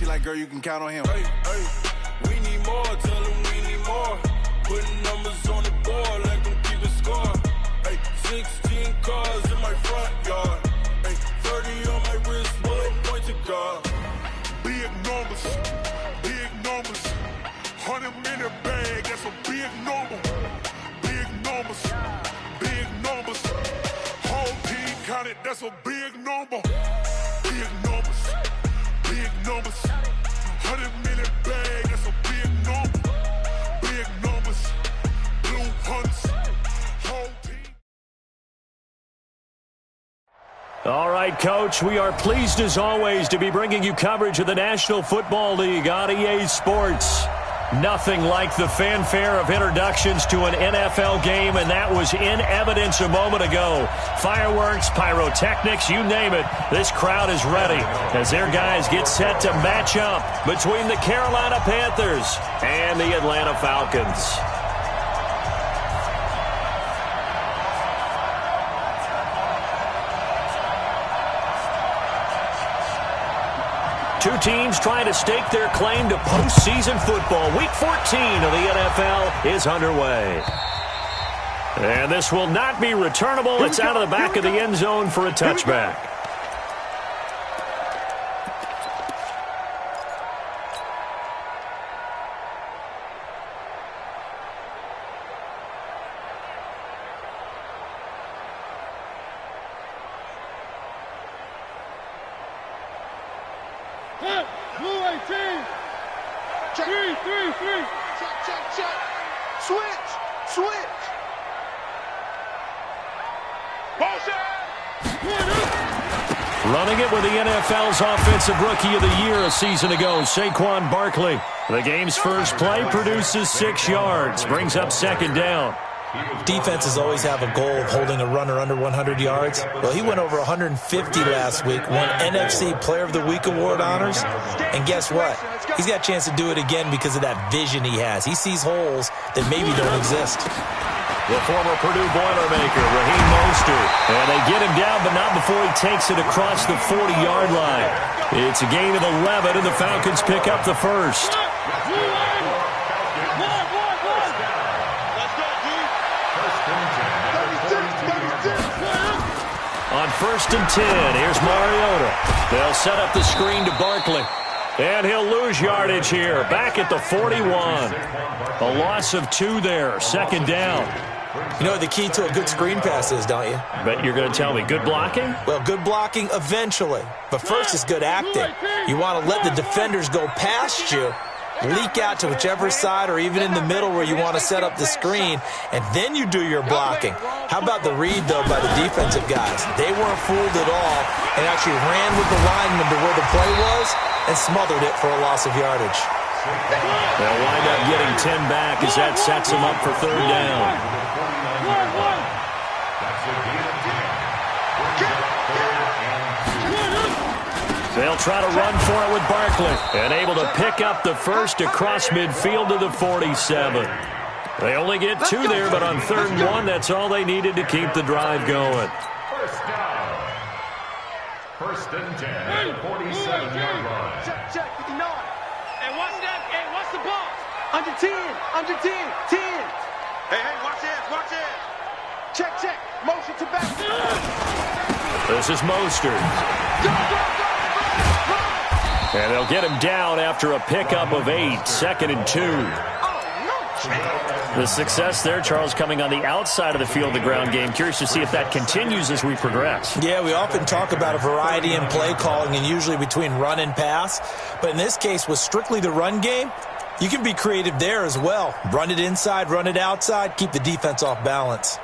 Like, girl, you can count on him. Hey, hey, we need more, tell them we need more. Putting numbers on the board, let them keep it score. Hey, 16 cars in my front yard. Hey, 30 on my wrist, bullet point to God. Big numbers, 100-minute bag, that's a big number. Big numbers, whole team counted, that's a big number. Big numbers, 100-minute bag, that's a big number. Big numbers, blue hunts, whole team. All right, Coach, we are pleased as always to be bringing you coverage of the National Football League on EA Sports. Nothing like the fanfare of introductions to an NFL game, and that was in evidence a moment ago. Fireworks, pyrotechnics, you name it. This crowd is ready as their guys get set to match up between the Carolina Panthers and the Atlanta Falcons. Two teams trying to stake their claim to postseason football. Week 14 of the NFL is underway. And this will not be returnable. It's out of the back of the end zone for a touchback. Running it with the NFL's Offensive Rookie of the Year a season ago, Saquon Barkley. The game's first play produces 6 yards, brings up second down. Defenses always have a goal of holding a runner under 100 yards. Well, he went over 150 last week, won NFC Player of the Week award honors. And guess what? He's got a chance to do it again because of that vision he has. He sees holes that maybe don't exist. The former Purdue Boilermaker, Raheem Mostert. And they get him down, but not before he takes it across the 40-yard line. It's a gain of 11, and the Falcons pick up the first. On 1st and 10, here's Mariota. They'll set up the screen to Barkley. And he'll lose yardage here, back at the 41. A loss of 2 there, second down. You know what the key to a good screen pass is, don't you? But you're going to tell me, good blocking? Well, good blocking eventually. But first is good acting. You want to let the defenders go past you, leak out to whichever side or even in the middle where you want to set up the screen, and then you do your blocking. How about the read, though, by the defensive guys? They weren't fooled at all and actually ran with the lineman to where the play was and smothered it for a loss of yardage. They'll wind up getting 10 back as that sets them up for third down. They'll try to run for it with Barkley, and able to pick up the first across midfield to the 47. They only get 2 there, but on 3rd and 1, that's all they needed to keep the drive going. First down. 1st and 10, 47-yard line. Check, 59. Hey, watch the ball. Under 10, 10. Hey, watch this. Check. Motion to back. This is Mostert. And they'll get him down after a pickup of 8, 2nd and 2. The success there, Charles, coming on the outside of the field, the ground game. Curious to see if that continues as we progress. Yeah, we often talk about a variety in play calling and usually between run and pass. But in this case, with strictly the run game, you can be creative there as well. Run it inside, run it outside, keep the defense off balance.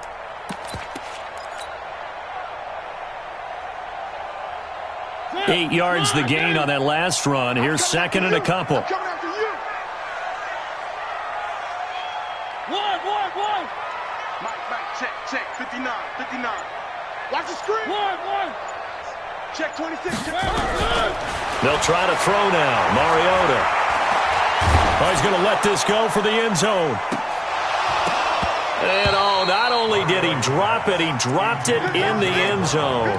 Eight yards the gain on that last run. Here's 2nd and a couple. One. Mike, check. 59. Watch the screen. One. Check 26. They'll try to throw now. Mariota. Oh, he's going to let this go for the end zone. And not only did he drop it, he dropped it in the end zone.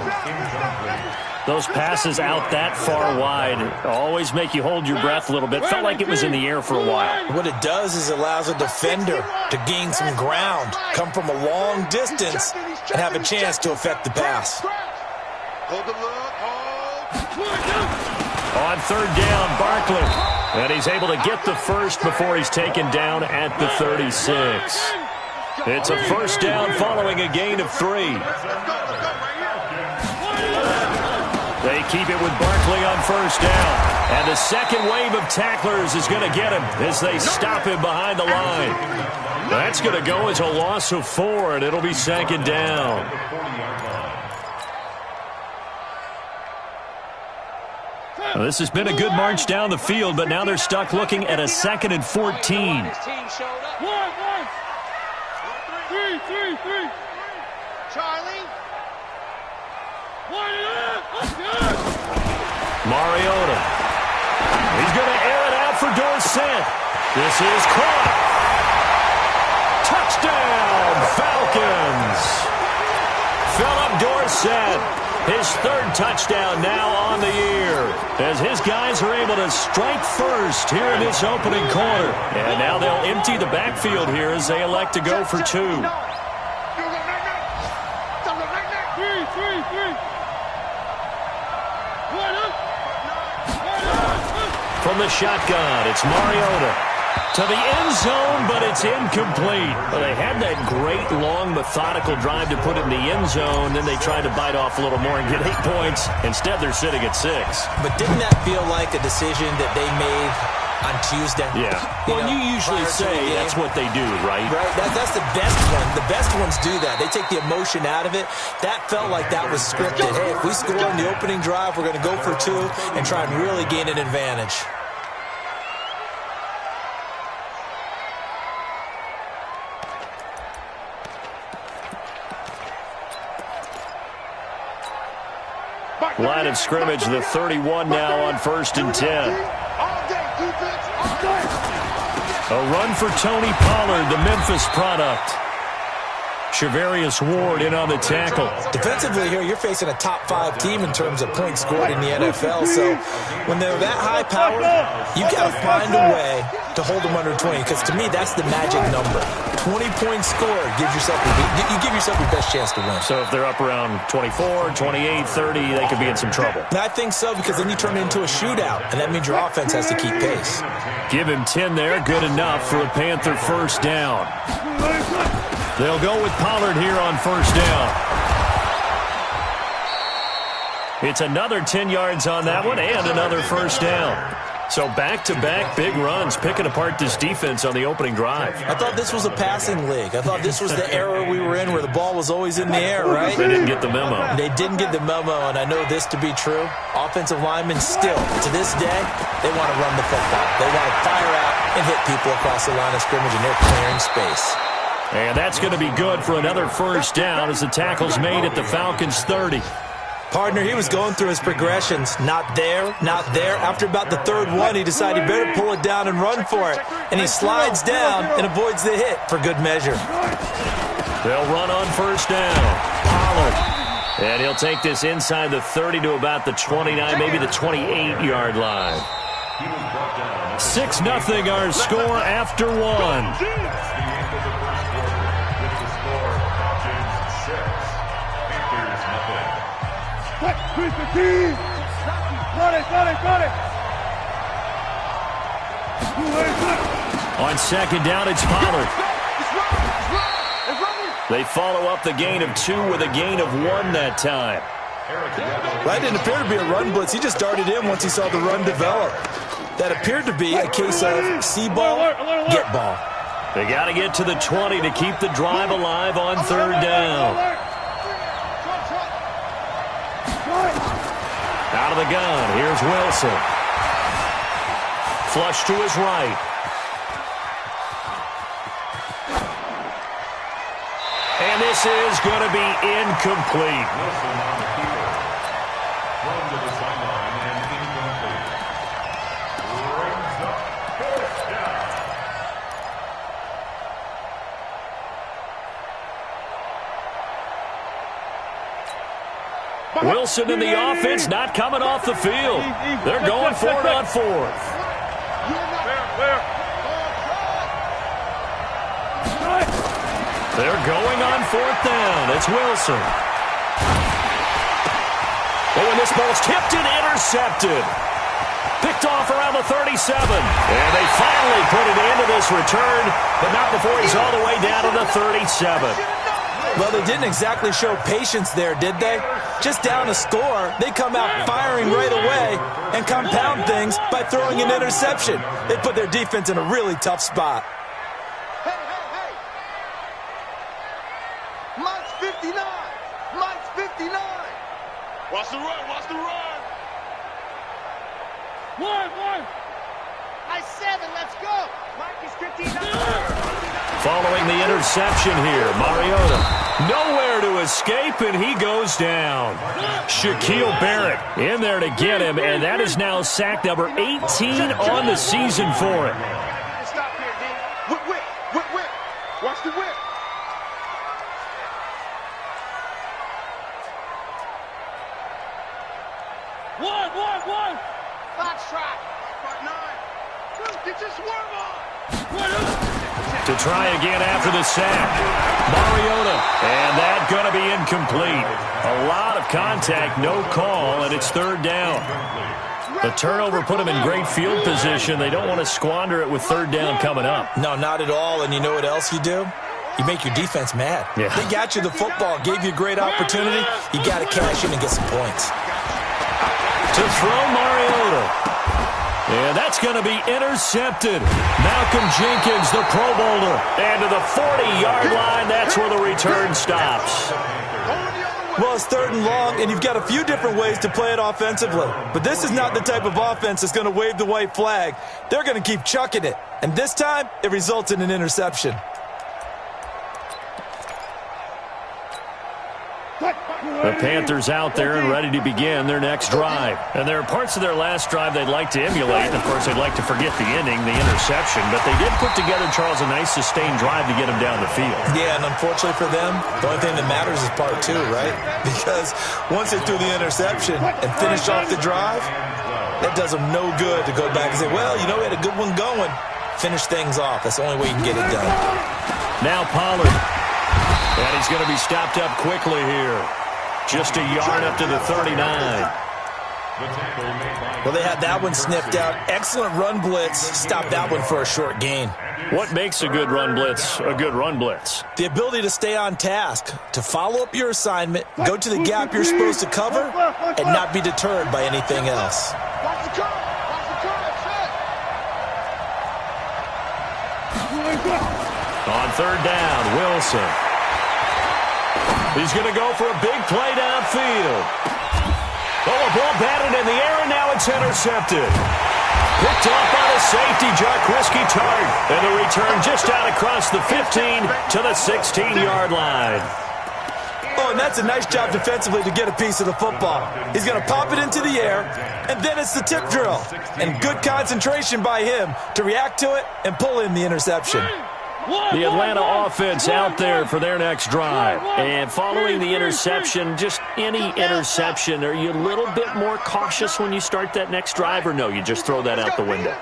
Those passes out that far wide always make you hold your breath a little bit. Felt like it was in the air for a while. What it does is it allows a defender to gain some ground, come from a long distance, and have a chance to affect the pass. On third down, Barkley. And he's able to get the first before he's taken down at the 36. It's a first down following a gain of 3. They keep it with Barkley on first down. And the second wave of tacklers is going to get him as they stop him behind the line. That's going to go as a loss of 4, and it'll be second down. Well, this has been a good march down the field, but now they're stuck looking at a 2nd and 14. Charlie. Mariota. He's going to air it out for Dorsett. This is caught. Touchdown, Falcons. Philip Dorsett, his 3rd touchdown now on the year, as his guys are able to strike first here in this opening quarter. And now they'll empty the backfield here as they elect to go for 2. From the shotgun, it's Mariota to the end zone, but it's incomplete. Well, they had that great, long, methodical drive to put it in the end zone. Then they tried to bite off a little more and get 8 points. Instead, they're sitting at 6. But didn't that feel like a decision that they made on Tuesday? Yeah. Well, you usually say that's what they do, right? Right. That's the best one. The best ones do that. They take the emotion out of it. That felt like that was scripted. Hey, if we score in the opening drive, we're going to go for 2 and try and really gain an advantage. Line of scrimmage, the 31 now on 1st and 10. A run for Tony Pollard, the Memphis product. Shavarius Ward in on the tackle. Defensively here, you're facing a top 5 team in terms of points scored in the NFL. So when they're that high powered, you've got to find a way to hold them under 20. Because to me, that's the magic number. 20 points scored gives yourself you give yourself your best chance to win. So if they're up around 24, 28, 30, they could be in some trouble. And I think so, because then you turn it into a shootout, and that means your offense has to keep pace. Give him 10 there, good enough for a Panther first down. They'll go with Pollard here on first down. It's another 10 yards on that one and another first down. So back-to-back big runs, picking apart this defense on the opening drive. I thought this was a passing league. I thought this was the era we were in where the ball was always in the air, right? They didn't get the memo. They didn't get the memo, and I know this to be true. Offensive linemen still, to this day, they want to run the football. They want to fire out and hit people across the line of scrimmage, and they're clearing space. And that's going to be good for another first down as the tackle's made at the Falcons' 30. Partner, he was going through his progressions. Not there, not there. After about the 3rd one, he decided he better pull it down and run for it. And he slides down and avoids the hit for good measure. They'll run on first down. Pollard. And he'll take this inside the 30 to about the 29, maybe the 28-yard line. 6-0 our score after 1. On second down, it's Pollard. They follow up the gain of 2 with a gain of 1 that time. That didn't appear to be a run blitz. He just darted in once he saw the run develop. That appeared to be a case of see ball, get ball. They got to get to the 20 to keep the drive alive on 3rd down. Out of the gun, here's Wilson. Flush to his right. And this is going to be incomplete. Run to the sideline and incomplete. Brings up 4th down. Wilson in the offense not coming off the field. They're going for it on fourth. They're going on fourth down. It's Wilson. Oh, and this ball's tipped and intercepted. Picked off around the 37. And they finally put an end to this return, but not before he's all the way down to the 37. Well, they didn't exactly show patience there, did they? Just down a score, they come out firing right away and compound things by throwing an interception. They put their defense in a really tough spot. Hey. Mike's 59. Mike's 59. Watch the run, watch the run. One. Nice 7, let's go. Mike is 59. Following the interception here, Mariota nowhere to escape, and he goes down. Shaquille Barrett in there to get him, and that is now sack number 18 on the season for him. Stop here, D. Whip. Watch the whip. One. Fox trot. Part 9. Get your swerve on. To try again after the sack. Mariota. And that going to be incomplete. A lot of contact, no call, and it's third down. The turnover put them in great field position. They don't want to squander it with third down coming up. No, not at all. And you know what else you do? You make your defense mad. Yeah. They got you the football, gave you a great opportunity. You got to cash in and get some points. To throw Mariota. And that's going to be intercepted. Malcolm Jenkins, the Pro Bowler. And to the 40-yard line, that's where the return stops. Well, it's third and long, and you've got a few different ways to play it offensively. But this is not the type of offense that's going to wave the white flag. They're going to keep chucking it. And this time, it results in an interception. The Panthers out there and ready to begin their next drive. And there are parts of their last drive they'd like to emulate. Of course, they'd like to forget the ending, the interception. But they did put together, Charles, a nice sustained drive to get him down the field. Yeah, and unfortunately for them, the only thing that matters is part 2, right? Because once they threw the interception and finished off the drive, that does them no good to go back and say, well, you know, we had a good one going. Finish things off. That's the only way you can get it done. Now Pollard. And he's going to be stopped up quickly here. Just a yard up to the 39. Well, they had that one sniffed out. Excellent run blitz. Stop that one for a short gain. What makes a good run blitz a good run blitz? The ability to stay on task, to follow up your assignment, go to the gap you're supposed to cover, and not be deterred by anything else. Watch the curve. On third down, Wilson. He's going to go for a big play downfield. Oh, a ball batted in the air, and now it's intercepted. Picked off by the safety, Jarquiski Tart. And the return just out across the 15 to the 16-yard line. Oh, and that's a nice job defensively to get a piece of the football. He's going to pop it into the air, and then it's the tip drill. And good concentration by him to react to it and pull in the interception. The Atlanta offense out there for their next drive. And following the interception, just any interception, are you a little bit more cautious when you start that next drive, or no, you just throw that out the window?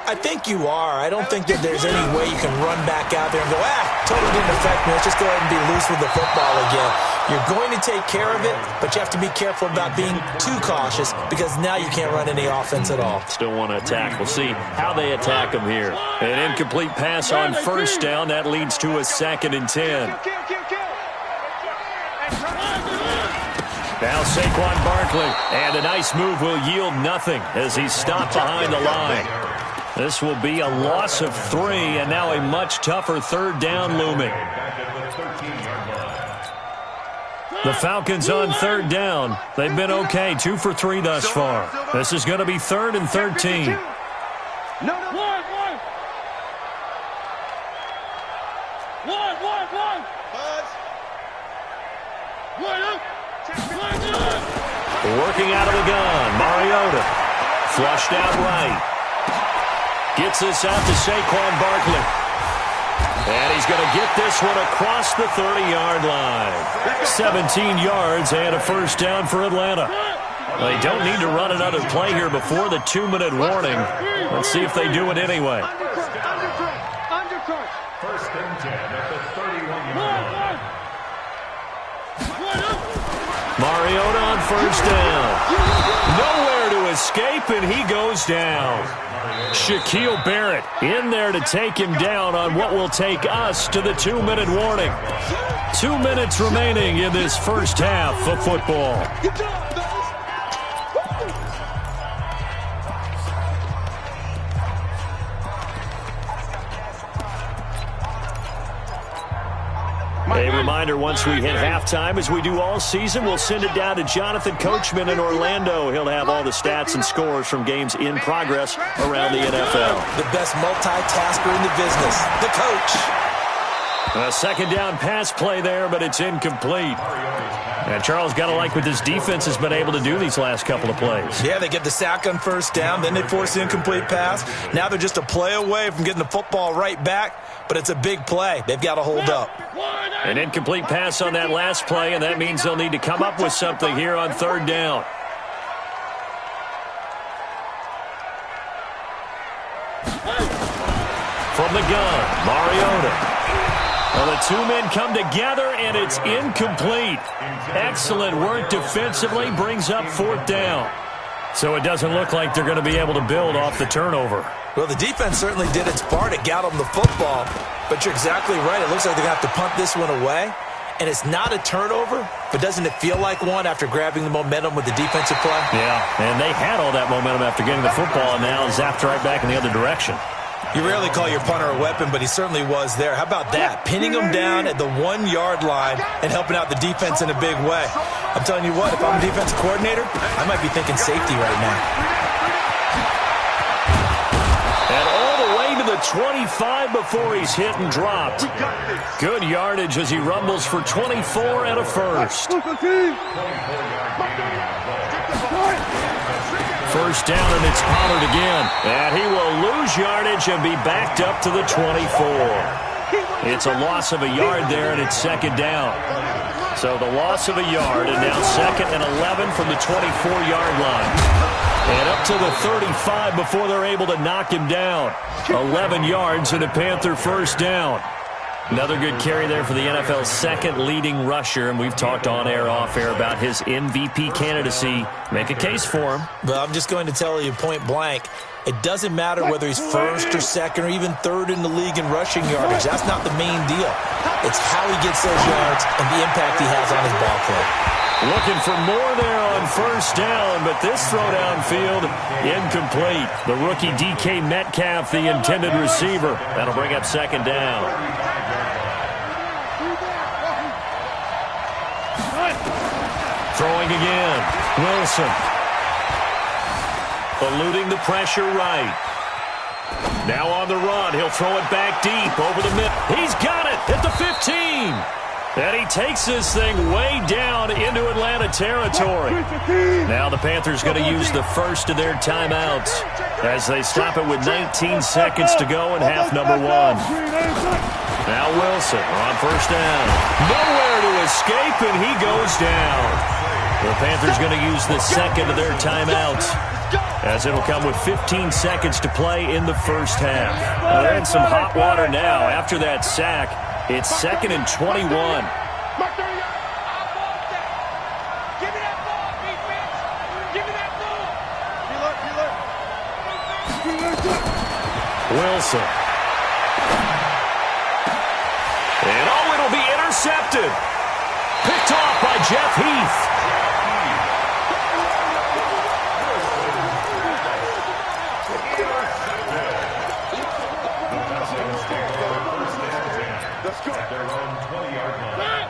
I think you are. I don't think that there's any way you can run back out there and go, totally didn't affect me. Let's just go ahead and be loose with the football again. You're going to take care of it, but you have to be careful about being too cautious because now you can't run any offense at all. Still want to attack. We'll see how they attack them here. An incomplete pass on first down. That leads to a 2nd and 10. Now Saquon Barkley. And a nice move will yield nothing as he's stopped behind the line. This will be a loss of 3, and now a much tougher third down looming. The Falcons on third down. They've been okay, 2 for 3 thus far. This is going to be 3rd and 13. Working out of the gun, Mariota. Flushed out right. Gets this out to Saquon Barkley. And he's going to get this one across the 30-yard line. 17 yards and a first down for Atlanta. They don't need to run another play here before the 2-minute warning. Let's see if they do it anyway. First and 10 at the 31-yard line. Mariota on first down. Nowhere to escape, and he goes down. Shaquille Barrett in there to take him down on what will take us to the 2-minute warning. 2 minutes remaining in this first half of football. A reminder, once we hit halftime, as we do all season, we'll send it down to Jonathan Coachman in Orlando. He'll have all the stats and scores from games in progress around the NFL. The best multitasker in the business, the coach. A second down pass play there, but it's incomplete. And Charles, got to like what this defense has been able to do these last couple of plays. Yeah, they get the sack on first down, then they force the incomplete pass. Now they're just a play away from getting the football right back, but it's a big play. They've got to hold up. An incomplete pass on that last play, and that means they'll need to come up with something here on third down. From the gun, Mariota. Well, the two men come together, and it's incomplete. Excellent work defensively, brings up fourth down. So it doesn't look like they're going to be able to build off the turnover. Well, the defense certainly did its part to get them the football, but you're exactly right. It looks like they're going to have to punt this one away, and it's not a turnover, but doesn't it feel like one after grabbing the momentum with the defensive play? Yeah, and they had all that momentum after getting the football, and now zapped right back in the other direction. You rarely call your punter a weapon, but he certainly was there. How about that? Pinning him down at the 1-yard line and helping out the defense in a big way. I'm telling you what, if I'm a defensive coordinator, I might be thinking safety right now. And all the way to the 25 before he's hit and dropped. Good yardage as he rumbles for 24 and a first. First down, and it's Pollard again. And he will lose yardage and be backed up to the 24. It's a loss of a yard there, and it's second down. So the loss of a yard, and now second and 11 from the 24-yard line. And up to the 35 before they're able to knock him down. 11 yards and a Panther first down. Another good carry there for the NFL's second leading rusher, and we've talked on air, off air about his MVP candidacy. Make a case for him. Well, I'm just going to tell you point blank, it doesn't matter whether he's first or second or even third in the league in rushing yardage. That's not the main deal. It's how he gets those yards and the impact he has on his ball play. Looking for more there on first down, but this throw downfield incomplete. The rookie DK Metcalf, the intended receiver. That'll bring up second down. Throwing again. Wilson. Eluding the pressure right. Now on the run. He'll throw it back deep over the middle. He's got it at the 15. And he takes this thing way down into Atlanta territory. Now the Panthers going to use the first of their timeouts as they stop it with 19 seconds to go in half number one. Now Wilson on first down. Nowhere to escape, and he goes down. The Panthers going to use the second of their timeouts as it'll come with 15 seconds to play in the first half. Well, they're in some hot water now. After that sack, it's second and 21. Wilson. And oh, it'll be intercepted. Picked off by Jeff Heath.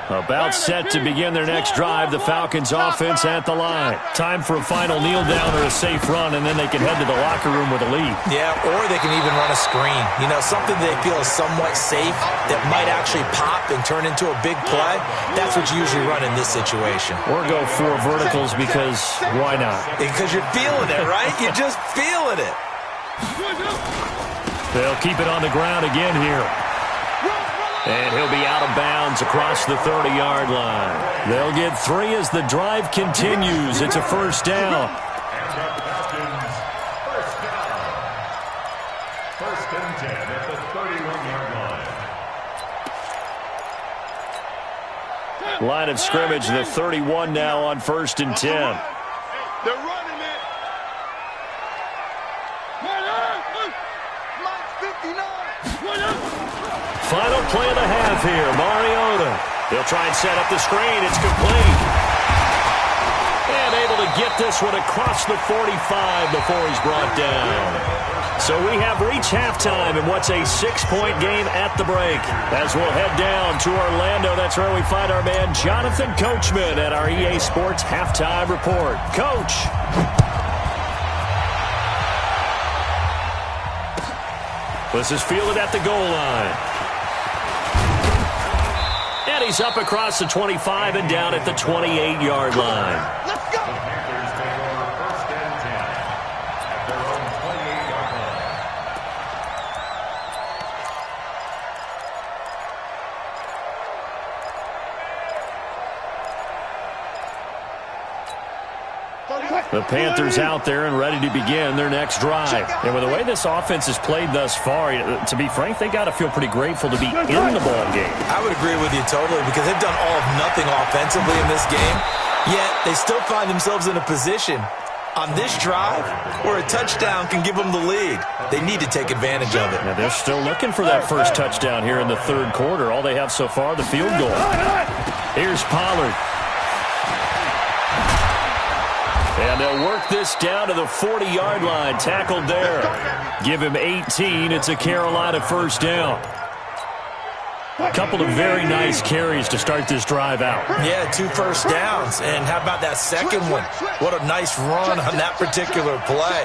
About set to begin their next drive. The Falcons offense at the line. Time for a final kneel down or a safe run, and then they can head to the locker room with a lead. Yeah, or they can even run a screen. You know, something they feel is somewhat safe that might actually pop and turn into a big play. That's what you usually run in this situation. Or go for verticals because why not? Because you're feeling it, right? You're just feeling it. They'll keep it on the ground again here. And he'll be out of bounds across the 30-yard line. They'll get 3 as the drive continues. It's a first down. And the Falcons, first down. First and 10 at the 31-yard line. Line of scrimmage, the 31 now on first and 10. They're running it. Mike 59. Final play of the half here, Mariota. He'll try and set up the screen. It's complete. And able to get this one across the 45 before he's brought down. So we have reached halftime in what's a 6-point game at the break. As we'll head down to Orlando, that's where we find our man Jonathan Coachman at our EA Sports Halftime Report. Coach. This is fielded at the goal line. And he's up across the 25 and down at the 28-yard line. Let's go. The Panthers take over first and 10 at their own 28-yard line. The Panthers out there and ready to begin their next drive. And with the way this offense has played thus far, to be frank, they got to feel pretty grateful to be in the ball game. I would agree with you totally because they've done all of nothing offensively in this game, yet they still find themselves in a position on this drive where a touchdown can give them the lead. They need to take advantage of it. Now they're still looking for that first touchdown here in the third quarter. All they have so far, the field goal. Here's Pollard. And they'll work this down to the 40-yard line. Tackled there. Give him 18. It's a Carolina first down. A couple of very nice carries to start this drive out. Yeah, 2 first downs. And how about that second one? What a nice run on that particular play.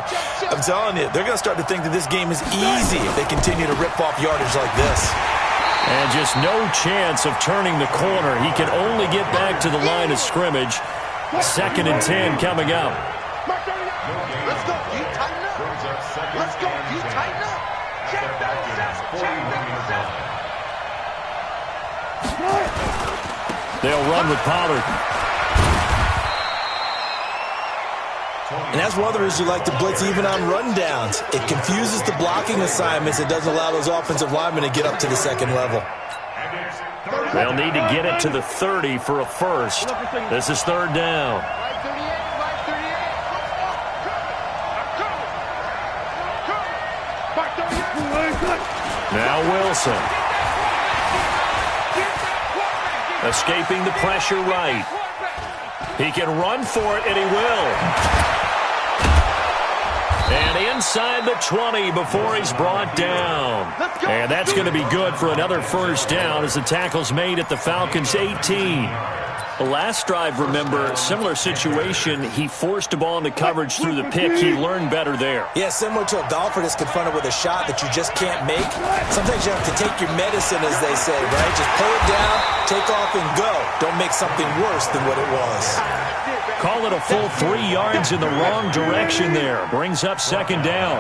I'm telling you, they're going to start to think that this game is easy if they continue to rip off yardage like this. And just no chance of turning the corner. He can only get back to the line of scrimmage. 2nd and 10 coming up. Let's go. You tighten up. Let's go. You tighten up. Check those. Check those. They'll run with Pollard. And that's one of the reasons you like to blitz even on rundowns. It confuses the blocking assignments. It doesn't allow those offensive linemen to get up to the second level. They'll need to get it to the 30 for a first. This is third down. Now Wilson. Escaping the pressure right. He can run for it, and he will. And inside the 20 before he's brought down. And that's going to be good for another first down as the tackle's made at the Falcons' 18. The last drive, remember, similar situation. He forced a ball into coverage through the pick. He learned better there. Yeah, similar to a golfer that's confronted with a shot that you just can't make. Sometimes you have to take your medicine, as they say, right? Just pull it down, take off, and go. Don't make something worse than what it was. Call it a full 3 yards in the wrong direction there. Brings up second down.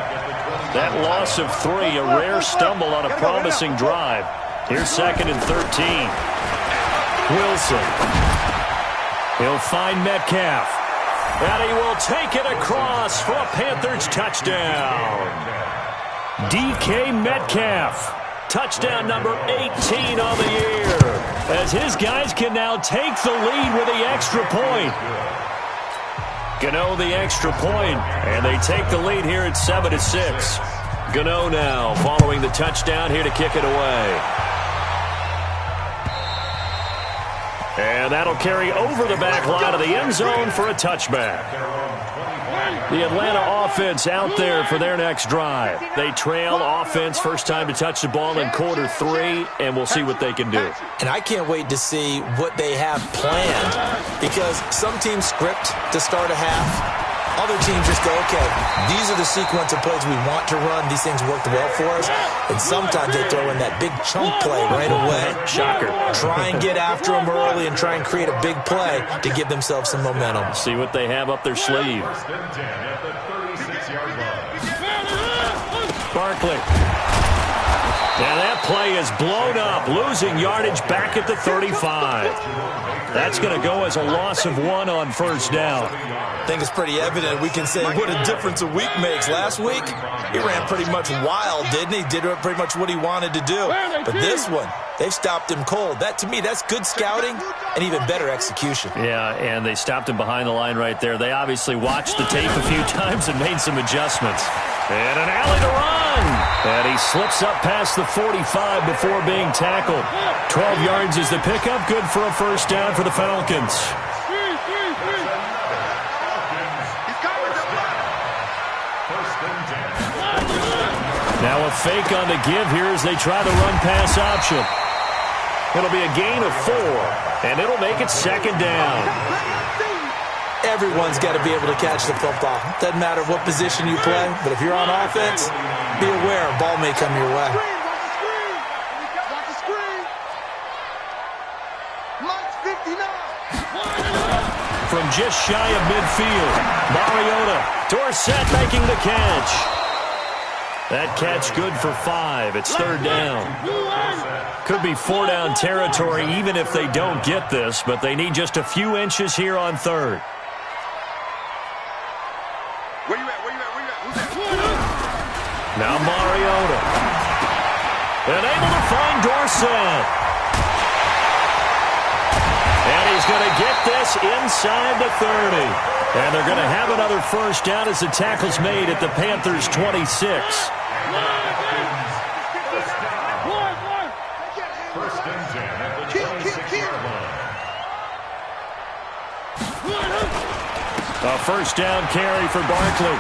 That loss of 3, a rare stumble on a promising drive. Here's 2nd and 13. Wilson. He'll find Metcalf. And he will take it across for a Panthers touchdown. DK Metcalf. Touchdown number 18 on the year. As his guys can now take the lead with the extra point. Gano the extra point, and they take the lead here at 7-6. Gano now following the touchdown here to kick it away. And that'll carry over the back line of the end zone for a touchback. The Atlanta offense out there for their next drive. They trail offense first time to touch the ball in quarter 3, and we'll see what they can do. And I can't wait to see what they have planned because some teams script to start a half. Other teams just go, okay, these are the sequence of plays we want to run. These things worked well for us. And sometimes they throw in that big chunk play right away. Shocker. Try and get after them early and try and create a big play to give themselves some momentum. See what they have up their sleeve. First and 10 at the 36-yard line. Barkley. And that play is blown up, losing yardage back at the 35. That's going to go as a loss of 1 on first down. I think it's pretty evident. We can say what a difference a week makes. Last week, he ran pretty much wild, didn't he? Did pretty much what he wanted to do. But this one, they've stopped him cold. That, to me, that's good scouting and even better execution. Yeah, and they stopped him behind the line right there. They obviously watched the tape a few times and made some adjustments. And an alley to run. And he slips up past the 45 before being tackled. 12 yards is the pickup. Good for a first down for the Falcons. Now a fake on the give here as they try the run-pass option. It'll be a gain of 4, and it'll make it second down. Everyone's got to be able to catch the football. Doesn't matter what position you play, but if you're on offense, be aware a ball may come your way. Watch the screen. Mike's 59. From just shy of midfield, Mariota. Dorsett making the catch. That catch good for 5. It's third down. Could be 4-down territory even if they don't get this, but they need just a few inches here on third. Where you at? Who's that? Now Mariota. And able to find Dorsett. And he's going to get this inside the 30. And they're going to have another first down as the tackle's made at the Panthers' 26. First and 10 at the 26-yard line. A first down carry for Barkley.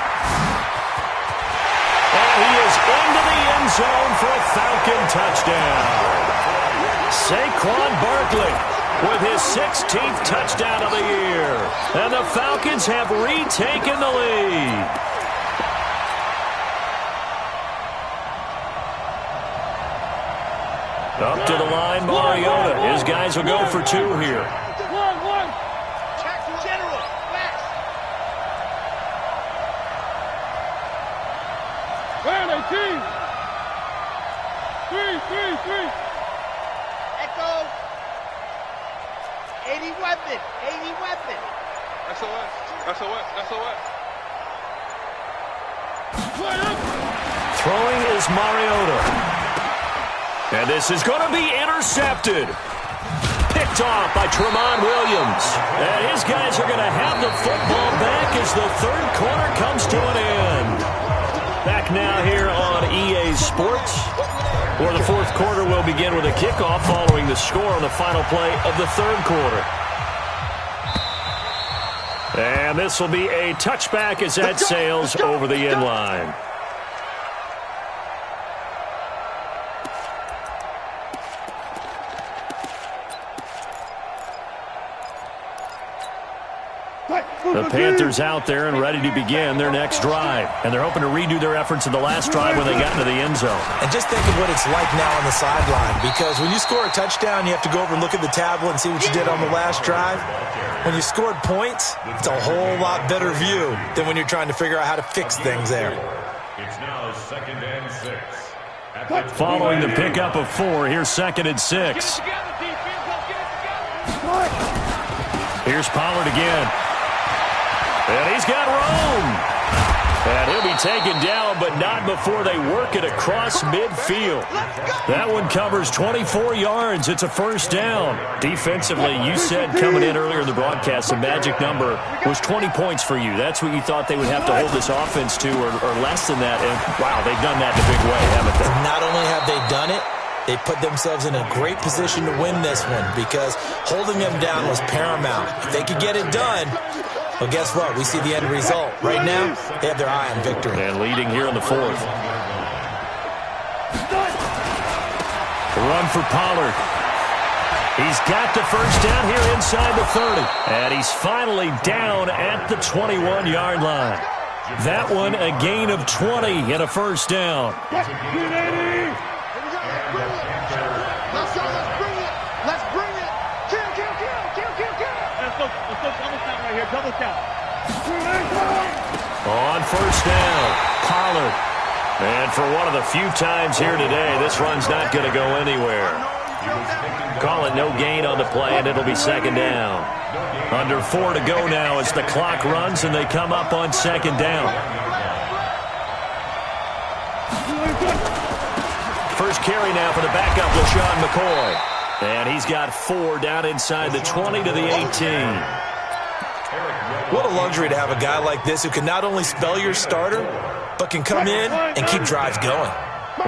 And he is into the end zone for a Falcon touchdown. Saquon Barkley with his 16th touchdown of the year. And the Falcons have retaken the lead. Up to the line, Mariota. His guys will go for 2 here. Three. Echo. 80 weapon. SOS. Throwing is Mariota. And this is going to be intercepted. Picked off by Tramon Williams. And his guys are going to have the football back as the third quarter comes to an end. Back now here on EA Sports, where the fourth quarter will begin with a kickoff following the score on the final play of the third quarter. And this will be a touchback as that sails over the end line. The Panthers out there and ready to begin their next drive. And they're hoping to redo their efforts in the last drive when they got into the end zone. And just think of what it's like now on the sideline. Because when you score a touchdown, you have to go over and look at the tablet and see what you did on the last drive. When you scored points, it's a whole lot better view than when you're trying to figure out how to fix things there. It's now 2nd and 6. Following the pickup of 4, here's 2nd and 6. Here's Pollard again. And he's got room. And he'll be taken down, but not before they work it across midfield. That one covers 24 yards. It's a first down. Defensively, you said coming in earlier in the broadcast, the magic number was 20 points for you. That's what you thought they would have to hold this offense to, or less than that. And, wow, they've done that in a big way, haven't they? Not only have they done it, they put themselves in a great position to win this one because holding them down was paramount. If they could get it done, well, guess what? We see the end result. Right now, they have their eye on victory. And leading here in the fourth. The run for Pollard. He's got the first down here inside the 30. And he's finally down at the 21-yard line. That one a gain of 20 and a first down. Let's bring it. Kill. Let's go double count right here. Double count. On first down, Pollard. And for one of the few times here today, this run's not going to go anywhere. Call it no gain on the play, and it'll be second down. Under 4 to go now as the clock runs, and they come up on second down. First carry now for the backup, LaShawn McCoy. And he's got 4 down inside the 20 to the 18. What a luxury to have a guy like this who can not only spell your starter, but can come in and keep drives going.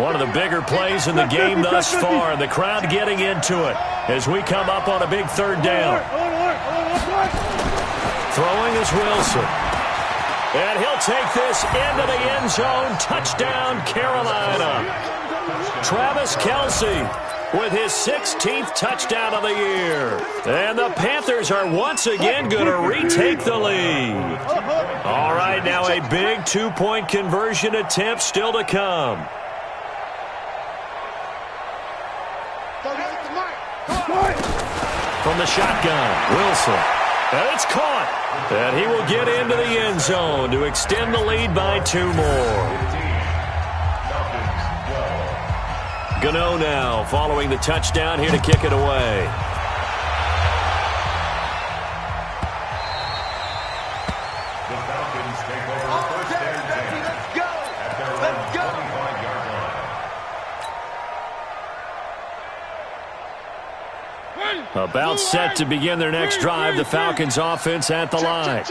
One of the bigger plays in the game thus far, and the crowd getting into it as we come up on a big third down. Throwing is Wilson. And he'll take this into the end zone. Touchdown, Carolina. Travis Kelce with his 16th touchdown of the year. And the Panthers are once again going to retake the lead. All right, now a big 2-point conversion attempt still to come. From the shotgun, Wilson. And it's caught. And he will get into the end zone to extend the lead by 2 more. Gano now following the touchdown here to kick it away. The Falcons take over first and 10 at their own 25-yard line. About set to begin their next drive. The Falcons offense at the line.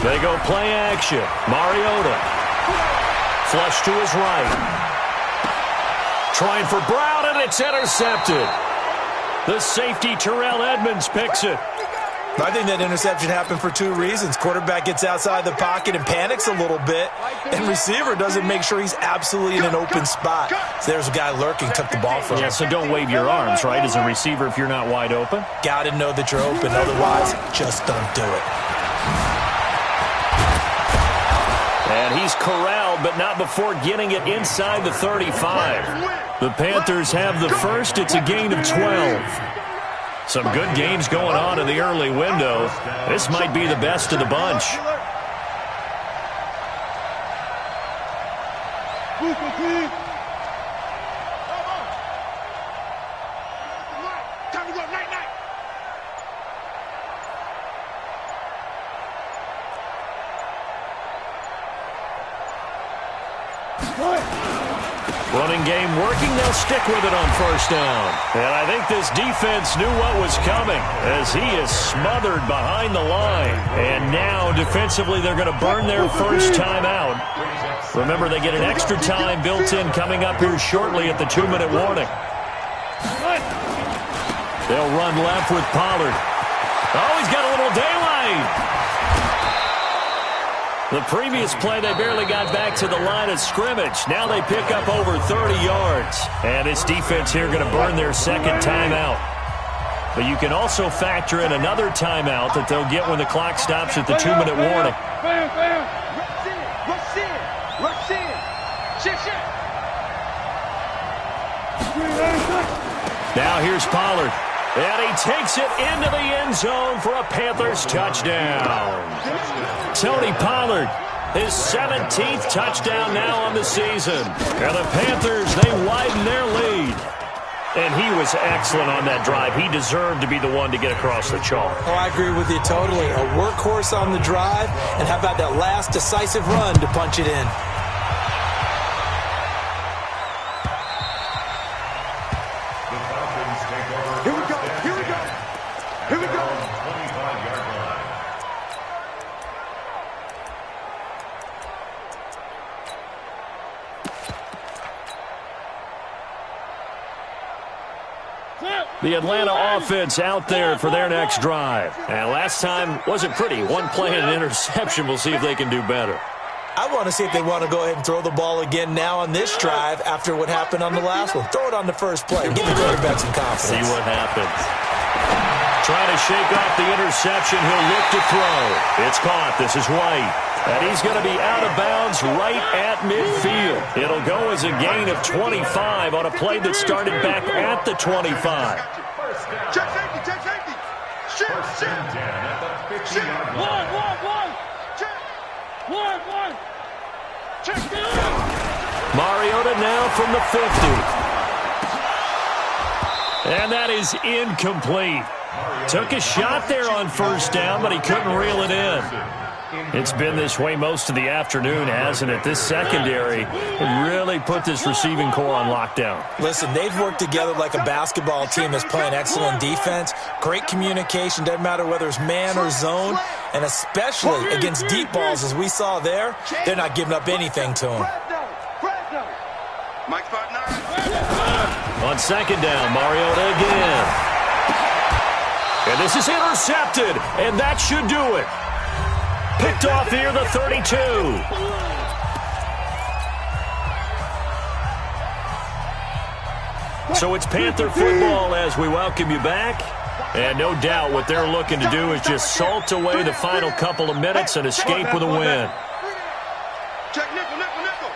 They go play action. Mariota. Flush to his right. Trying for Brown, and it's intercepted. The safety, Terrell Edmonds, picks it. I think that interception happened for 2 reasons. Quarterback gets outside the pocket and panics a little bit, and receiver doesn't make sure he's absolutely in an open spot. So there's a guy lurking, took the ball from him. Yeah, so don't wave your arms, right, as a receiver if you're not wide open? Got to know that you're open. Otherwise, just don't do it. And he's corralled, but not before getting it inside the 35. The Panthers have the first. It's a gain of 12. Some good games going on in the early window. This might be the best of the bunch. Running game working, they'll stick with it on first down. And I think this defense knew what was coming as he is smothered behind the line. And now defensively they're going to burn their first time out. Remember, they get an extra time built in coming up here shortly at the 2-minute warning. They'll run left with Pollard. Oh, he's got a little daylight. The previous play, they barely got back to the line of scrimmage. Now they pick up over 30 yards. And this defense here going to burn their second timeout. But you can also factor in another timeout that they'll get when the clock stops at the 2-minute warning. Now here's Pollard. And he takes it into the end zone for a Panthers touchdown. Tony Pollard, his 17th touchdown now on the season. And the Panthers, they widen their lead. And he was excellent on that drive. He deserved to be the one to get across the chalk. Oh, I agree with you totally. A workhorse on the drive, and how about that last decisive run to punch it in? The Atlanta offense out there for their next drive. And last time wasn't pretty. One play and an interception. We'll see if they can do better. I want to see if they want to go ahead and throw the ball again now on this drive after what happened on the last one. Throw it on the first play. Give the quarterback some confidence. See what happens. Trying to shake off the interception. He'll look to throw. It's caught. This is White. And he's going to be out of bounds right at midfield. It'll go as a gain of 25 on a play that started back at the 25. Check safety, check safety. First and 10 at the 50-yard line. One. Check. One. Mariota now from the 50. And that is incomplete. Took a shot there on first down, but he couldn't reel it in. It's been this way most of the afternoon, hasn't it? This secondary really put this receiving core on lockdown. Listen, they've worked together like a basketball team that's playing excellent defense. Great communication, doesn't matter whether it's man or zone. And especially against deep balls, as we saw there, they're not giving up anything to them. On second down, Mariota again. And this is intercepted, and that should do it. Picked off near the 32. So it's Panther football as we welcome you back. And no doubt what they're looking to do is just salt away the final couple of minutes and escape with a win. Check nickel, nickel, nickel.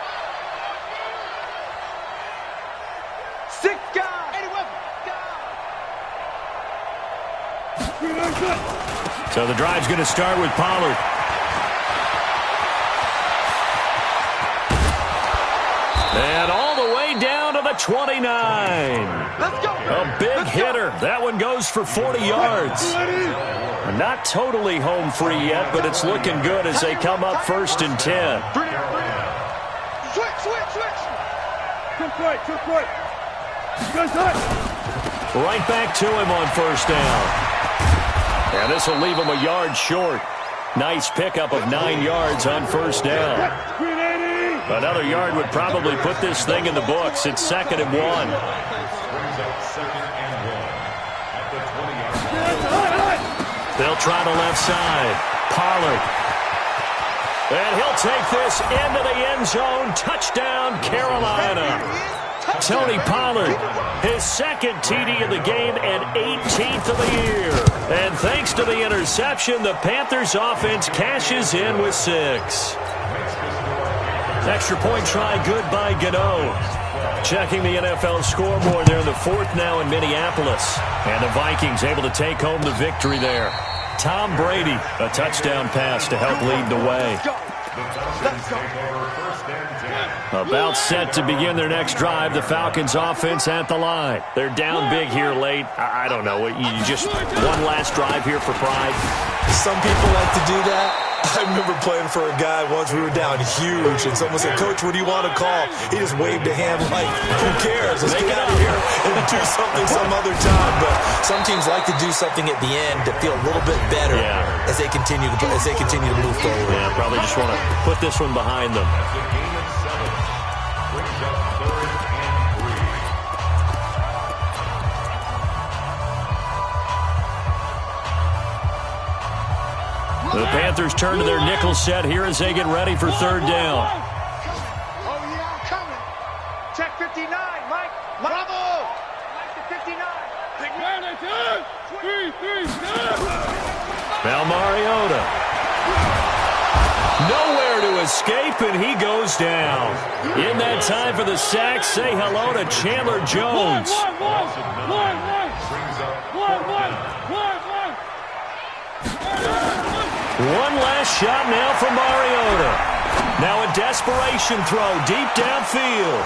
6 guys. 81. So the drive's going to start with Pollard. And all the way down to the 29. Let's go. A big hitter. That one goes for 40 yards. Not totally home free yet, but it's looking good as they come up 1st and 10. Switch. Took right. Right back to him on first down. And this will leave him a yard short. Nice pickup of 9 yards on first down. Another yard would probably put this thing in the books. It's 2nd and 1. They'll try the left side. Pollard. And he'll take this into the end zone. Touchdown, Carolina. Tony Pollard, his 2nd TD of the game and 18th of the year. And thanks to the interception, the Panthers offense cashes in with 6. Extra point try good by Gano. Checking the NFL scoreboard there in the 4th now in Minneapolis. And the Vikings able to take home the victory there. Tom Brady, a touchdown pass to help lead the way. About set to begin their next drive. The Falcons offense at the line. They're down big here late. I don't know. You just one last drive here for pride. Some people like to do that. I remember playing for a guy once. We were down huge, and someone said, "Coach, what do you want to call?" He just waved a hand like, "Who cares? Let's get out of here and do something some other time." But some teams like to do something at the end to feel a little bit better as they continue to move forward. Yeah, probably just want to put this one behind them. The Panthers turn to their nickel set here as they get ready for 3rd down. Oh, yeah, I'm coming. Check 59, Mike. Bravo. Mike to 59. Now Mariota. Nowhere to escape, and he goes down. In that time for the sack, say hello to Chandler Jones. One last shot now for Mariota. Now a desperation throw deep downfield.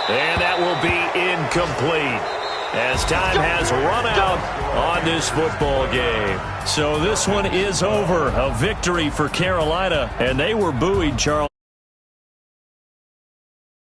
And that will be incomplete as time has run out on this football game. So this one is over. A victory for Carolina, and they were buoyed, Charles.